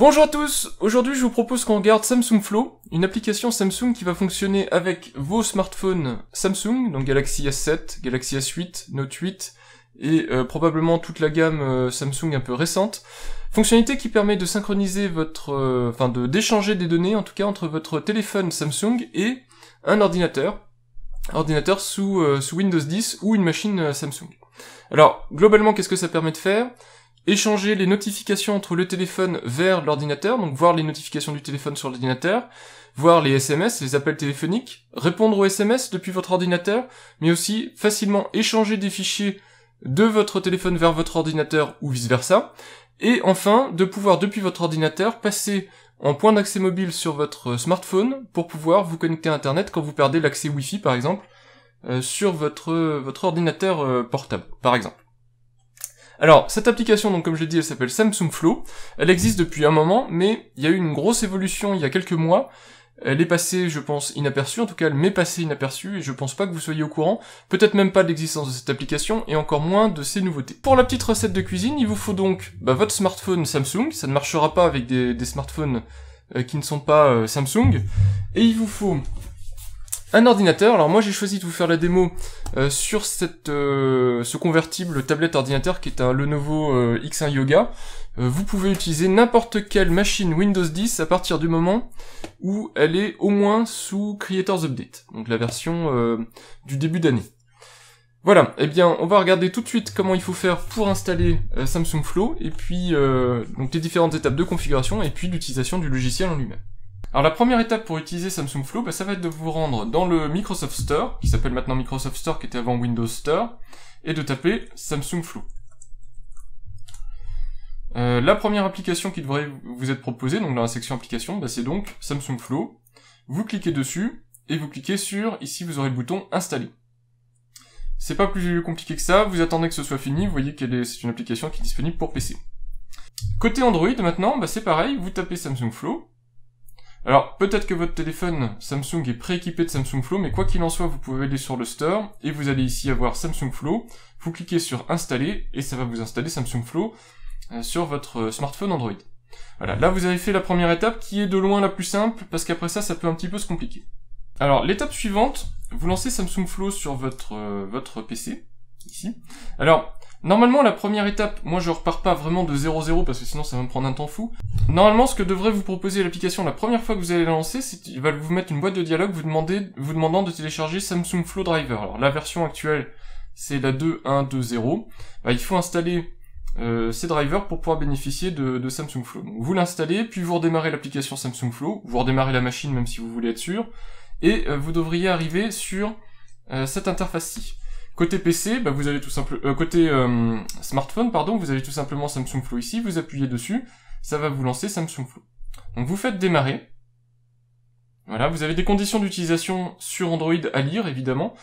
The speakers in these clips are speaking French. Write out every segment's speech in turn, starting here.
Bonjour à tous, aujourd'hui je vous propose qu'on regarde Samsung Flow, une application Samsung qui va fonctionner avec vos smartphones Samsung, donc Galaxy S7, Galaxy S8, Note 8 et probablement toute la gamme Samsung un peu récente. Fonctionnalité qui permet de synchroniser votre, d'échanger des données en tout cas entre votre téléphone Samsung et un ordinateur sous Windows 10 ou une machine Samsung. Alors globalement qu'est-ce que ça permet de faire ? Échanger les notifications entre le téléphone vers l'ordinateur, donc voir les notifications du téléphone sur l'ordinateur, voir les SMS, les appels téléphoniques, répondre aux SMS depuis votre ordinateur, mais aussi facilement échanger des fichiers de votre téléphone vers votre ordinateur ou vice-versa, et enfin de pouvoir depuis votre ordinateur passer en point d'accès mobile sur votre smartphone pour pouvoir vous connecter à internet quand vous perdez l'accès Wi-Fi par exemple sur votre ordinateur portable par exemple. Alors, cette application, donc comme je l'ai dit, elle s'appelle Samsung Flow. Elle existe depuis un moment, mais il y a eu une grosse évolution il y a quelques mois. Elle est passée, je pense, inaperçue. En tout cas, elle m'est passée inaperçue, et je pense pas que vous soyez au courant. Peut-être même pas de l'existence de cette application, et encore moins de ses nouveautés. Pour la petite recette de cuisine, il vous faut donc votre smartphone Samsung. Ça ne marchera pas avec des smartphones qui ne sont pas Samsung. Et il vous faut un ordinateur. Alors moi j'ai choisi de vous faire la démo sur ce convertible tablette ordinateur qui est un Lenovo X1 Yoga. Vous pouvez utiliser n'importe quelle machine Windows 10 à partir du moment où elle est au moins sous Creators Update, donc la version du début d'année. Voilà, eh bien on va regarder tout de suite comment il faut faire pour installer Samsung Flow, et puis donc les différentes étapes de configuration, et puis l'utilisation du logiciel en lui-même. Alors la première étape pour utiliser Samsung Flow, ça va être de vous rendre dans le Microsoft Store, qui s'appelle maintenant Microsoft Store, qui était avant Windows Store, et de taper Samsung Flow. La première application qui devrait vous être proposée, donc dans la section applications, c'est donc Samsung Flow. Vous cliquez dessus, et vous cliquez sur, ici vous aurez le bouton installer. C'est pas plus compliqué que ça, vous attendez que ce soit fini, vous voyez que c'est une application qui est disponible pour PC. Côté Android maintenant, c'est pareil, vous tapez Samsung Flow. Alors, peut-être que votre téléphone Samsung est prééquipé de Samsung Flow, mais quoi qu'il en soit, vous pouvez aller sur le store, et vous allez ici avoir Samsung Flow, vous cliquez sur installer, et ça va vous installer Samsung Flow sur votre smartphone Android. Voilà, là vous avez fait la première étape, qui est de loin la plus simple, parce qu'après ça peut un petit peu se compliquer. Alors, l'étape suivante, vous lancez Samsung Flow sur votre PC, ici. Alors, normalement, la première étape, moi je repars pas vraiment de 0.0 parce que sinon ça va me prendre un temps fou. Normalement, ce que devrait vous proposer l'application la première fois que vous allez la lancer, c'est qu'il va vous mettre une boîte de dialogue vous demandant de télécharger Samsung Flow Driver. Alors la version actuelle, c'est la 2.1.2.0. Il faut installer ces drivers pour pouvoir bénéficier de Samsung Flow. Donc, vous l'installez, puis vous redémarrez l'application Samsung Flow, vous redémarrez la machine même si vous voulez être sûr, et vous devriez arriver sur cette interface-ci. Côté PC, vous avez tout simplement smartphone, vous avez tout simplement Samsung Flow ici, vous appuyez dessus, ça va vous lancer Samsung Flow. Donc vous faites démarrer. Voilà, vous avez des conditions d'utilisation sur Android à lire évidemment,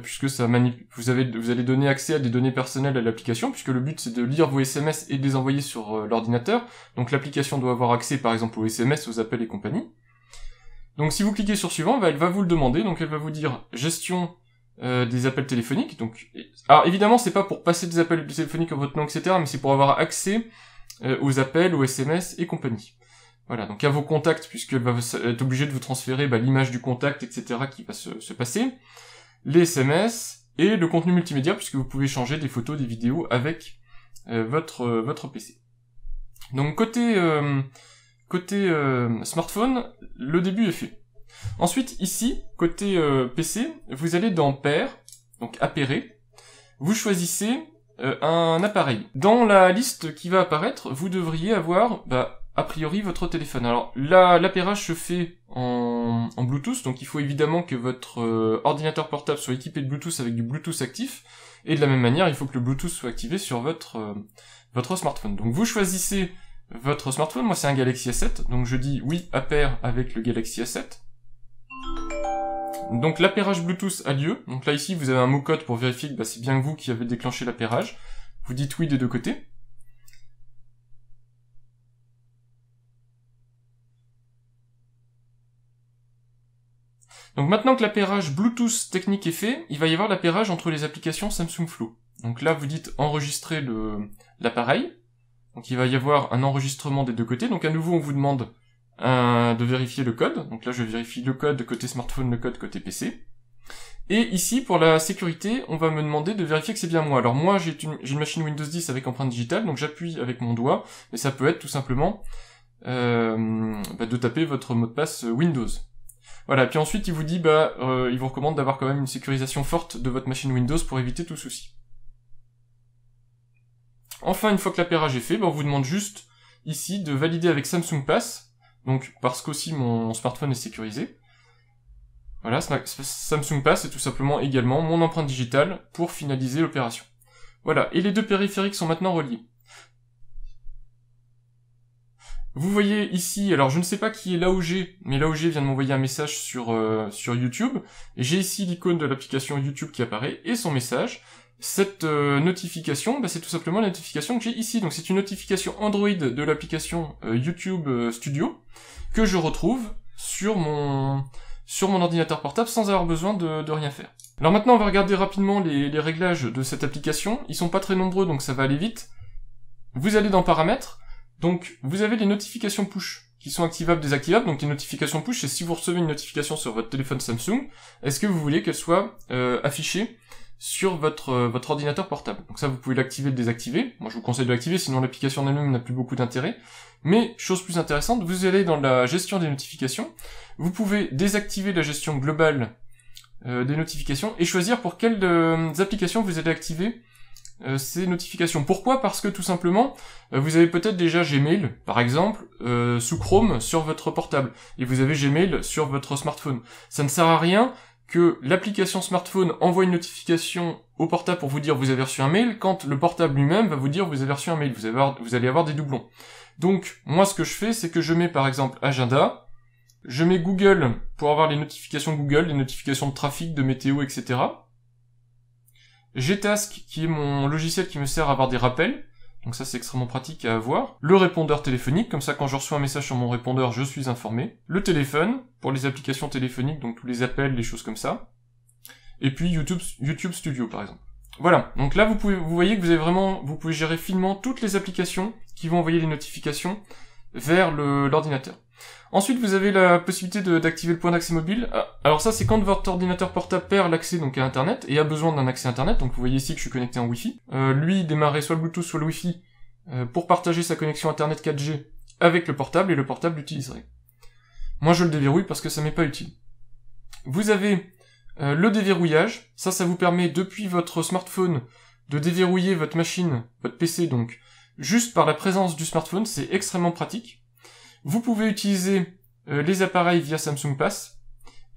puisque vous allez donner accès à des données personnelles à l'application, puisque le but c'est de lire vos SMS et de les envoyer sur l'ordinateur. Donc l'application doit avoir accès par exemple aux SMS, aux appels et compagnie. Donc si vous cliquez sur suivant, elle va vous le demander, donc elle va vous dire gestion des appels téléphoniques. Donc, alors évidemment c'est pas pour passer des appels téléphoniques en votre nom, etc., mais c'est pour avoir accès aux appels, aux SMS et compagnie. Voilà, donc à vos contacts, puisqu'elle va être obligée de vous transférer l'image du contact, etc., qui va se passer, les SMS et le contenu multimédia, puisque vous pouvez changer des photos, des vidéos avec votre PC. Donc côté smartphone, le début est fait. Ensuite, ici, côté PC, vous allez dans Pair, donc Appairer, vous choisissez un appareil. Dans la liste qui va apparaître, vous devriez avoir, a priori, votre téléphone. Alors, l'appairage se fait en Bluetooth, donc il faut évidemment que votre ordinateur portable soit équipé de Bluetooth avec du Bluetooth actif, et de la même manière, il faut que le Bluetooth soit activé sur votre smartphone. Donc vous choisissez votre smartphone, moi c'est un Galaxy S7, donc je dis oui à pair avec le Galaxy S7. Donc l'appairage Bluetooth a lieu, donc là ici vous avez un mot-code pour vérifier que c'est bien vous qui avez déclenché l'appairage. Vous dites oui des deux côtés. Donc maintenant que l'appairage Bluetooth technique est fait, il va y avoir l'appairage entre les applications Samsung Flow. Donc là vous dites enregistrer l'appareil. Donc il va y avoir un enregistrement des deux côtés. Donc à nouveau, on vous demande de vérifier le code. Donc là, je vérifie le code côté smartphone, le code côté PC. Et ici, pour la sécurité, on va me demander de vérifier que c'est bien moi. Alors moi, j'ai une machine Windows 10 avec empreinte digitale, donc j'appuie avec mon doigt, et ça peut être tout simplement de taper votre mot de passe Windows. Voilà, puis ensuite, il vous dit, il vous recommande d'avoir quand même une sécurisation forte de votre machine Windows pour éviter tout souci. Enfin, une fois que l'appairage est fait, on vous demande juste, ici, de valider avec Samsung Pass, donc parce qu'aussi mon smartphone est sécurisé. Voilà, Samsung Pass c'est tout simplement également mon empreinte digitale pour finaliser l'opération. Voilà, et les deux périphériques sont maintenant reliés. Vous voyez ici, alors je ne sais pas qui est Laog, mais Laog vient de m'envoyer un message sur YouTube, et j'ai ici l'icône de l'application YouTube qui apparaît, et son message. Cette notification, c'est tout simplement la notification que j'ai ici. Donc c'est une notification Android de l'application YouTube Studio, que je retrouve sur mon ordinateur portable sans avoir besoin de rien faire. Alors maintenant, on va regarder rapidement les réglages de cette application. Ils sont pas très nombreux, donc ça va aller vite. Vous allez dans Paramètres, donc vous avez les notifications push qui sont activables, désactivables. Donc les notifications push, c'est si vous recevez une notification sur votre téléphone Samsung, est-ce que vous voulez qu'elle soit affichée sur votre ordinateur portable. Donc ça, vous pouvez l'activer, le désactiver. Moi, je vous conseille de l'activer, sinon l'application en elle-même n'a plus beaucoup d'intérêt. Mais, chose plus intéressante, vous allez dans la gestion des notifications. Vous pouvez désactiver la gestion globale des notifications et choisir pour quelles applications vous allez activer ces notifications. Pourquoi ? Parce que tout simplement, vous avez peut-être déjà Gmail, par exemple, sous Chrome sur votre portable, et vous avez Gmail sur votre smartphone. Ça ne sert à rien que l'application smartphone envoie une notification au portable pour vous dire vous avez reçu un mail, quand le portable lui-même va vous dire vous avez reçu un mail, vous allez avoir des doublons. Donc, moi ce que je fais, c'est que je mets par exemple Agenda, je mets Google pour avoir les notifications Google, les notifications de trafic, de météo, etc. J'ai Task, qui est mon logiciel qui me sert à avoir des rappels, donc ça c'est extrêmement pratique à avoir. Le répondeur téléphonique, comme ça quand je reçois un message sur mon répondeur, je suis informé. Le téléphone, pour les applications téléphoniques, donc tous les appels, les choses comme ça. Et puis YouTube Studio par exemple. Voilà, donc là vous voyez que vous pouvez gérer finement toutes les applications qui vont envoyer les notifications vers l'ordinateur. Ensuite, vous avez la possibilité d'activer le point d'accès mobile. Alors ça, c'est quand votre ordinateur portable perd l'accès donc à Internet et a besoin d'un accès Internet. Donc vous voyez ici que je suis connecté en Wi-Fi. Lui, il démarrait soit le Bluetooth, soit le Wi-Fi pour partager sa connexion Internet 4G avec le portable et le portable l'utiliserait. Moi, je le déverrouille parce que ça m'est pas utile. Vous avez le déverrouillage. Ça vous permet depuis votre smartphone de déverrouiller votre machine, votre PC donc, juste par la présence du smartphone. C'est extrêmement pratique. Vous pouvez utiliser les appareils via Samsung Pass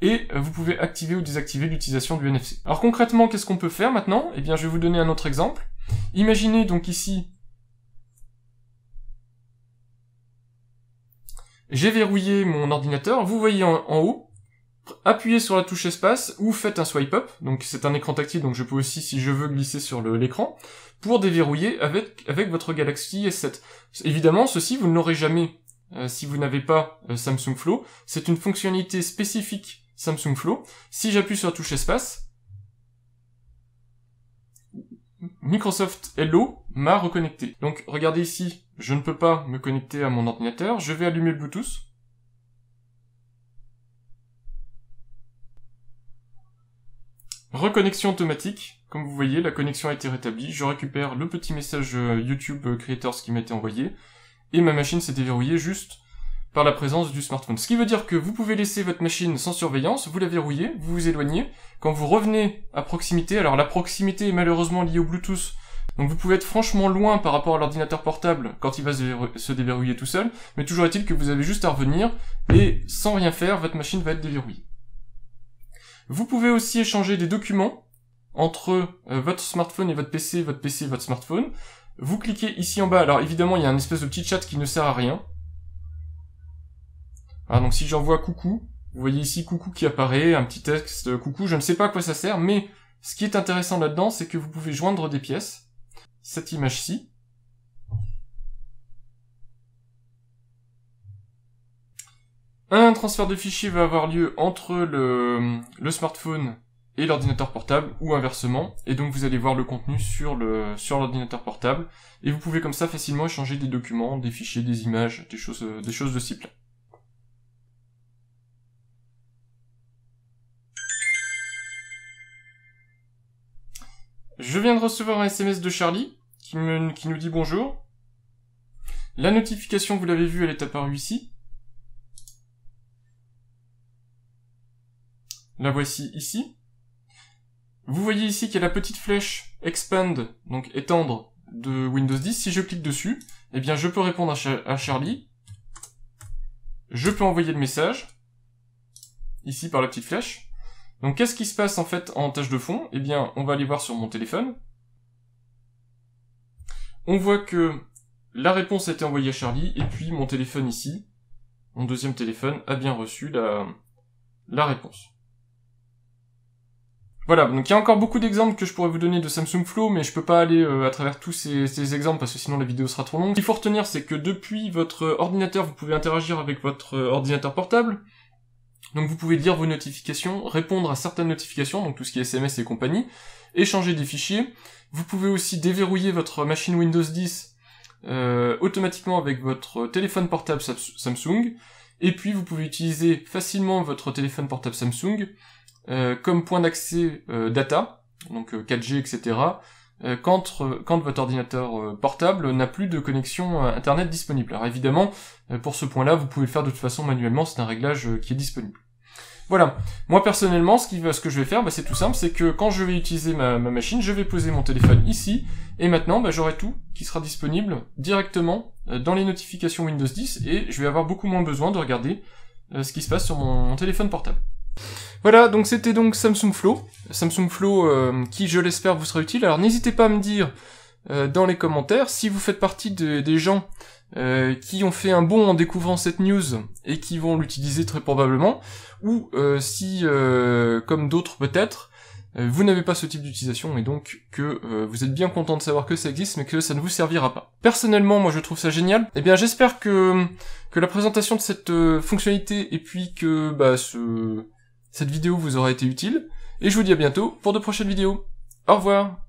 et vous pouvez activer ou désactiver l'utilisation du NFC. Alors concrètement, qu'est-ce qu'on peut faire maintenant ? Eh bien, je vais vous donner un autre exemple. Imaginez donc ici, j'ai verrouillé mon ordinateur. Vous voyez en haut, appuyez sur la touche espace ou faites un swipe up. Donc c'est un écran tactile, donc je peux aussi, si je veux, glisser sur l'écran pour déverrouiller avec votre Galaxy S7. Évidemment, ceci, vous ne l'aurez jamais si vous n'avez pas Samsung Flow. C'est une fonctionnalité spécifique Samsung Flow. Si j'appuie sur la touche espace, Microsoft Hello m'a reconnecté. Donc regardez ici, je ne peux pas me connecter à mon ordinateur. Je vais allumer le Bluetooth. Reconnexion automatique. Comme vous voyez, la connexion a été rétablie. Je récupère le petit message YouTube Creators qui m'a été envoyé. Et ma machine s'est déverrouillée juste par la présence du smartphone. Ce qui veut dire que vous pouvez laisser votre machine sans surveillance, vous la verrouillez, vous vous éloignez. Quand vous revenez à proximité, alors la proximité est malheureusement liée au Bluetooth, donc vous pouvez être franchement loin par rapport à l'ordinateur portable quand il va se déverrouiller tout seul, mais toujours est-il que vous avez juste à revenir, et sans rien faire, votre machine va être déverrouillée. Vous pouvez aussi échanger des documents entre votre smartphone et votre PC et votre smartphone. Vous cliquez ici en bas, alors évidemment il y a un espèce de petit chat qui ne sert à rien. Alors donc si j'envoie coucou, vous voyez ici coucou qui apparaît, un petit texte coucou, je ne sais pas à quoi ça sert, mais ce qui est intéressant là-dedans, c'est que vous pouvez joindre des pièces. Cette image-ci. Un transfert de fichiers va avoir lieu entre le smartphone et l'ordinateur portable, ou inversement, et donc vous allez voir le contenu sur l'ordinateur portable, et vous pouvez comme ça facilement échanger des documents, des fichiers, des images, des choses de ce type-là. Je viens de recevoir un SMS de Charlie, qui nous dit bonjour. La notification, vous l'avez vue, elle est apparue ici. La voici ici. Vous voyez ici qu'il y a la petite flèche Expand, donc étendre, de Windows 10. Si je clique dessus, eh bien je peux répondre à Charlie. Je peux envoyer le message, ici par la petite flèche. Donc qu'est-ce qui se passe en fait en tâche de fond? Eh bien on va aller voir sur mon téléphone. On voit que la réponse a été envoyée à Charlie, et puis mon téléphone ici, mon deuxième téléphone, a bien reçu la réponse. Voilà, donc il y a encore beaucoup d'exemples que je pourrais vous donner de Samsung Flow, mais je peux pas aller à travers tous ces exemples parce que sinon la vidéo sera trop longue. Ce qu'il faut retenir, c'est que depuis votre ordinateur, vous pouvez interagir avec votre ordinateur portable. Donc vous pouvez lire vos notifications, répondre à certaines notifications, donc tout ce qui est SMS et compagnie, échanger des fichiers. Vous pouvez aussi déverrouiller votre machine Windows 10 automatiquement avec votre téléphone portable Samsung. Et puis vous pouvez utiliser facilement votre téléphone portable Samsung comme point d'accès data, donc 4G, etc., quand votre ordinateur portable n'a plus de connexion internet disponible. Alors évidemment, pour ce point-là, vous pouvez le faire de toute façon manuellement, c'est un réglage qui est disponible. Voilà, moi personnellement, ce que je vais faire, c'est tout simple, c'est que quand je vais utiliser ma machine, je vais poser mon téléphone ici, et maintenant j'aurai tout qui sera disponible directement dans les notifications Windows 10, et je vais avoir beaucoup moins besoin de regarder ce qui se passe sur mon téléphone portable. Voilà, donc c'était donc Samsung Flow qui, je l'espère, vous sera utile. Alors n'hésitez pas à me dire dans les commentaires si vous faites partie des gens qui ont fait un bond en découvrant cette news et qui vont l'utiliser très probablement, ou si, comme d'autres peut-être, vous n'avez pas ce type d'utilisation et donc que vous êtes bien content de savoir que ça existe mais que ça ne vous servira pas. Personnellement, moi je trouve ça génial. Eh bien j'espère que la présentation de cette fonctionnalité et puis que cette vidéo vous aura été utile, et je vous dis à bientôt pour de prochaines vidéos. Au revoir.